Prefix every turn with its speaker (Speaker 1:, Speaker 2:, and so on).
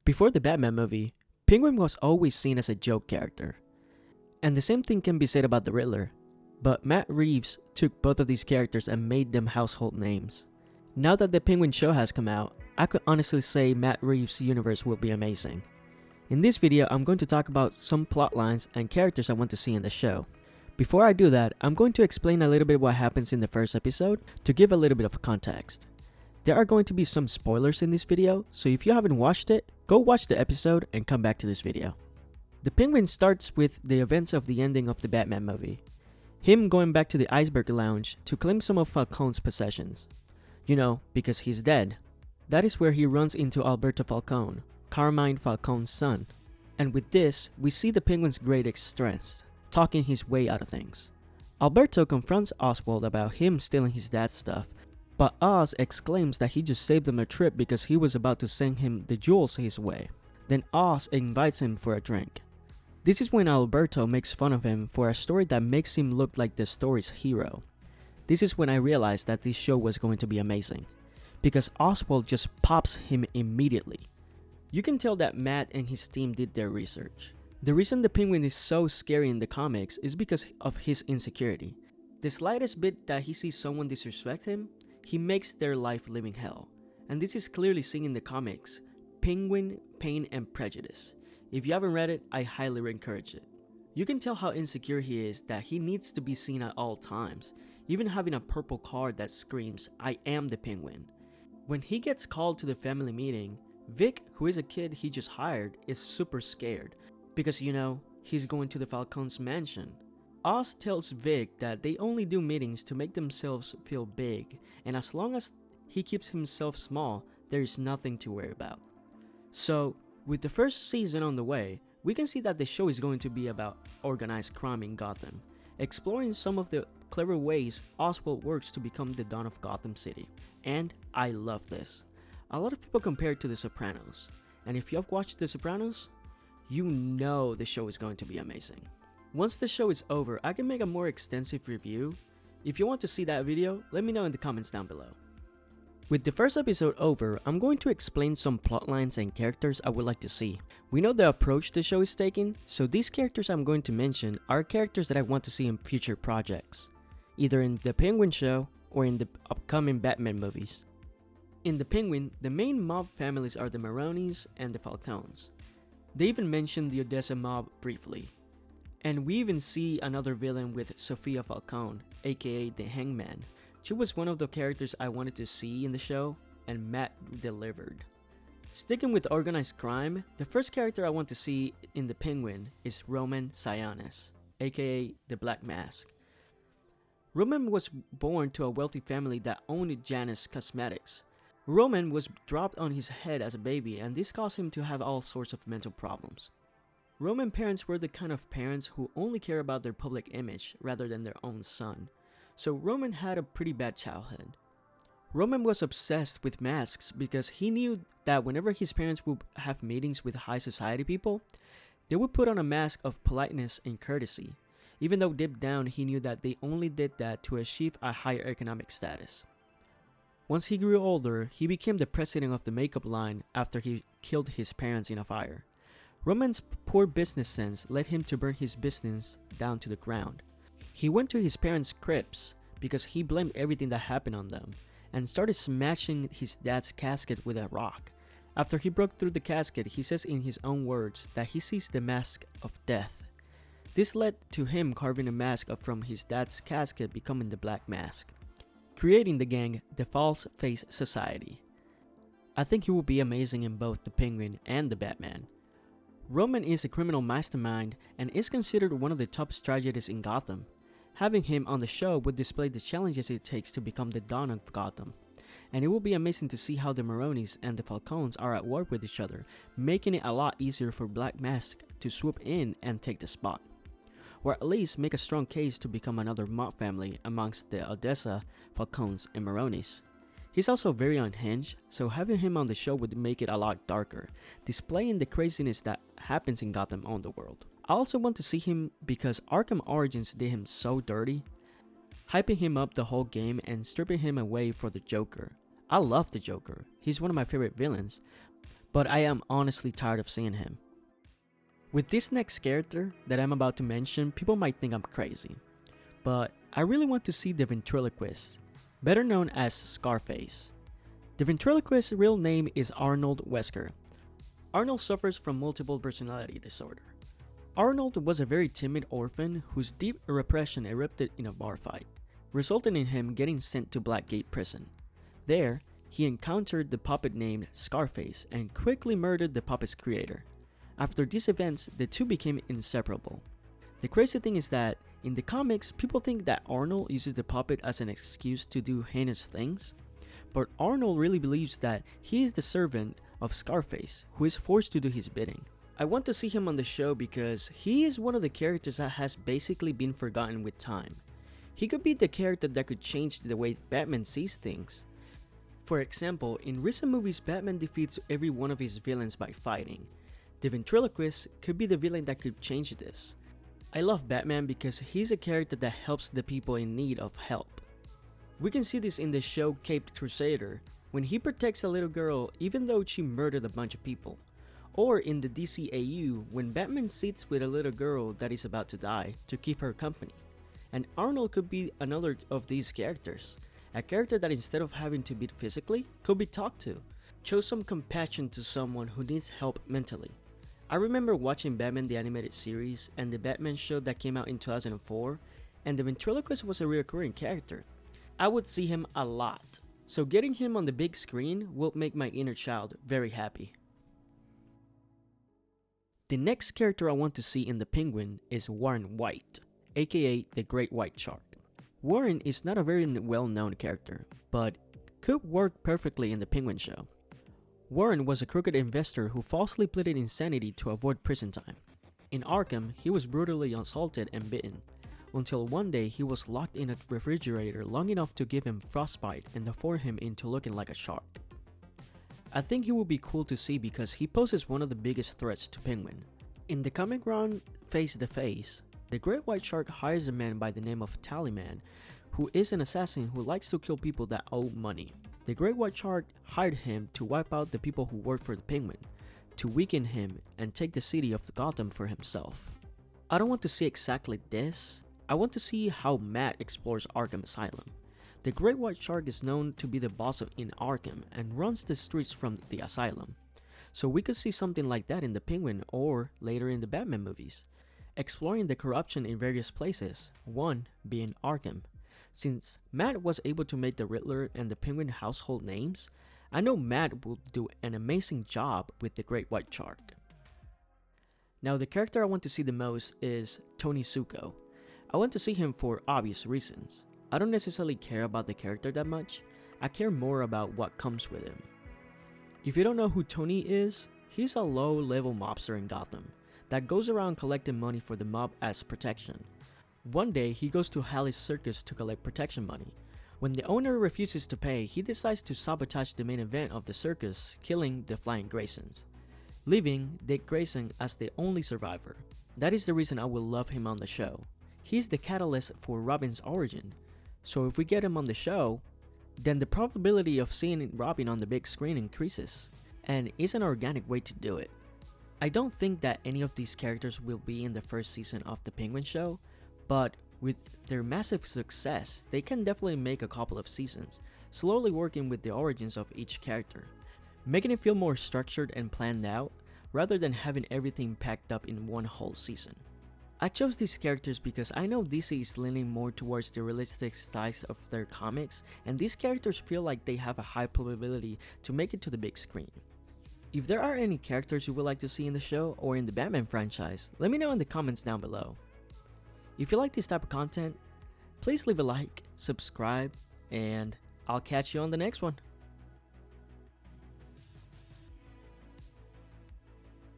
Speaker 1: Before the Batman movie, Penguin was always seen as a joke character. And the same thing can be said about the Riddler. But Matt Reeves took both of these characters and made them household names. Now that the Penguin show has come out, I could honestly say Matt Reeves' universe will be amazing. In this video, I'm going to talk about some plot lines and characters I want to see in the show. Before I do that, I'm going to explain a little bit what happens in the first episode to give a little bit of context. There are going to be some spoilers in this video, so if you haven't watched it, go watch the episode and come back to this video. The Penguin starts with the events of the ending of the Batman movie. Him going back to the Iceberg Lounge to claim some of Falcone's possessions. You know, because he's dead. That is where he runs into Alberto Falcone, Carmine Falcone's son. And with this, we see the Penguin's greatest strengths, talking his way out of things. Alberto confronts Oswald about him stealing his dad's stuff, but Oz exclaims that he just saved them a trip because he was about to send him the jewels his way. Then Oz invites him for a drink. This is when Alberto makes fun of him for a story that makes him look like the story's hero. This is when I realized that this show was going to be amazing, because Oswald just pops him immediately. You can tell that Matt and his team did their research. The reason the Penguin is so scary in the comics is because of his insecurity. The slightest bit that he sees someone disrespect him, he makes their life living hell. And this is clearly seen in the comics, Penguin, Pain and Prejudice. If you haven't read it, I highly encourage it. You can tell how insecure he is that he needs to be seen at all times, even having a purple card that screams, "I am the Penguin." When he gets called to the family meeting, Vic, who is a kid he just hired, is super scared because, you know, he's going to the Falcone's mansion. Oz tells Vic that they only do meetings to make themselves feel big, and as long as he keeps himself small, there is nothing to worry about. So, with the first season on the way, we can see that the show is going to be about organized crime in Gotham, exploring some of the clever ways Oswald works to become the Dawn of Gotham City. And I love this. A lot of people compare it to The Sopranos, and if you have watched The Sopranos, you know the show is going to be amazing. Once the show is over, I can make a more extensive review. If you want to see that video, let me know in the comments down below. With the first episode over, I'm going to explain some plotlines and characters I would like to see. We know the approach the show is taking, so these characters I'm going to mention are characters that I want to see in future projects, either in the Penguin show or in the upcoming Batman movies. In the Penguin, the main mob families are the Maronis and the Falcones. They even mention the Odessa mob briefly. And we even see another villain with Sofia Falcone, aka the Hangman. She was one of the characters I wanted to see in the show, and Matt delivered. Sticking with organized crime, the first character I want to see in the Penguin is Roman Sionis, aka the Black Mask. Roman was born to a wealthy family that owned Janus Cosmetics. Roman was dropped on his head as a baby, and this caused him to have all sorts of mental problems. Roman parents were the kind of parents who only care about their public image rather than their own son. So Roman had a pretty bad childhood. Roman was obsessed with masks because he knew that whenever his parents would have meetings with high society people, they would put on a mask of politeness and courtesy, even though deep down he knew that they only did that to achieve a higher economic status. Once he grew older, he became the president of the makeup line after he killed his parents in a fire. Roman's poor business sense led him to burn his business down to the ground. He went to his parents' crypts because he blamed everything that happened on them, and started smashing his dad's casket with a rock. After he broke through the casket, he says in his own words that he sees the mask of death. This led to him carving a mask from his dad's casket, becoming the Black Mask, creating the gang, the False Face Society. I think he will be amazing in both the Penguin and the Batman. Roman is a criminal mastermind and is considered one of the top strategists in Gotham. Having him on the show would display the challenges it takes to become the Dawn of Gotham. And it will be amazing to see how the Maronis and the Falcones are at war with each other, making it a lot easier for Black Mask to swoop in and take the spot. Or at least make a strong case to become another mob family amongst the Odessa, Falcones, and Maronis. He's also very unhinged, so having him on the show would make it a lot darker, displaying the craziness that happens in Gotham on the world. I also want to see him because Arkham Origins did him so dirty, hyping him up the whole game and stripping him away for the Joker. I love the Joker, he's one of my favorite villains, but I am honestly tired of seeing him. With this next character that I'm about to mention, people might think I'm crazy, but I really want to see the ventriloquist, better known as Scarface. The ventriloquist's real name is Arnold Wesker. Arnold suffers from multiple personality disorder. Arnold was a very timid orphan whose deep repression erupted in a bar fight, resulting in him getting sent to Blackgate Prison. There, he encountered the puppet named Scarface and quickly murdered the puppet's creator. After these events, the two became inseparable. The crazy thing is that, in the comics, people think that Arnold uses the puppet as an excuse to do heinous things, but Arnold really believes that he is the servant of Scarface, who is forced to do his bidding. I want to see him on the show because he is one of the characters that has basically been forgotten with time. He could be the character that could change the way Batman sees things. For example, in recent movies, Batman defeats every one of his villains by fighting. The ventriloquist could be the villain that could change this. I love Batman because he's a character that helps the people in need of help. We can see this in the show Caped Crusader, when he protects a little girl even though she murdered a bunch of people. Or in the DCAU, when Batman sits with a little girl that is about to die to keep her company. And Arnold could be another of these characters. A character that instead of having to beat physically, could be talked to. Show some compassion to someone who needs help mentally. I remember watching Batman the Animated Series and the Batman show that came out in 2004, and the ventriloquist was a recurring character. I would see him a lot, so getting him on the big screen will make my inner child very happy. The next character I want to see in the Penguin is Warren White, aka the Great White Shark. Warren is not a very well-known character, but could work perfectly in the Penguin show. Warren was a crooked investor who falsely pleaded insanity to avoid prison time. In Arkham, he was brutally assaulted and bitten, until one day he was locked in a refrigerator long enough to give him frostbite and deform him into looking like a shark. I think he would be cool to see because he poses one of the biggest threats to Penguin. In the comic run Face the Face, the Great White Shark hires a man by the name of Tallyman, who is an assassin who likes to kill people that owe money. The Great White Shark hired him to wipe out the people who work for the Penguin, to weaken him and take the city of Gotham for himself. I don't want to see exactly this. I want to see how Matt explores Arkham Asylum. The Great White Shark is known to be the boss in Arkham and runs the streets from the asylum. So we could see something like that in the Penguin or later in the Batman movies, exploring the corruption in various places, one being Arkham. Since Matt was able to make the Riddler and the Penguin household names, I know Matt will do an amazing job with the Great White Shark. Now the character I want to see the most is Tony Zuko. I want to see him for obvious reasons. I don't necessarily care about the character that much, I care more about what comes with him. If you don't know who Tony is, he's a low-level mobster in Gotham that goes around collecting money for the mob as protection. One day, he goes to Halley's circus to collect protection money. When the owner refuses to pay, he decides to sabotage the main event of the circus, killing the Flying Graysons, leaving Dick Grayson as the only survivor. That is the reason I will love him on the show. He's the catalyst for Robin's origin, so if we get him on the show, then the probability of seeing Robin on the big screen increases, and it's an organic way to do it. I don't think that any of these characters will be in the first season of the Penguin show, but with their massive success, they can definitely make a couple of seasons, slowly working with the origins of each character, making it feel more structured and planned out, rather than having everything packed up in one whole season. I chose these characters because I know DC is leaning more towards the realistic styles of their comics, and these characters feel like they have a high probability to make it to the big screen. If there are any characters you would like to see in the show or in the Batman franchise, let me know in the comments down below. If you like this type of content, please leave a like, subscribe, and I'll catch you on the next one.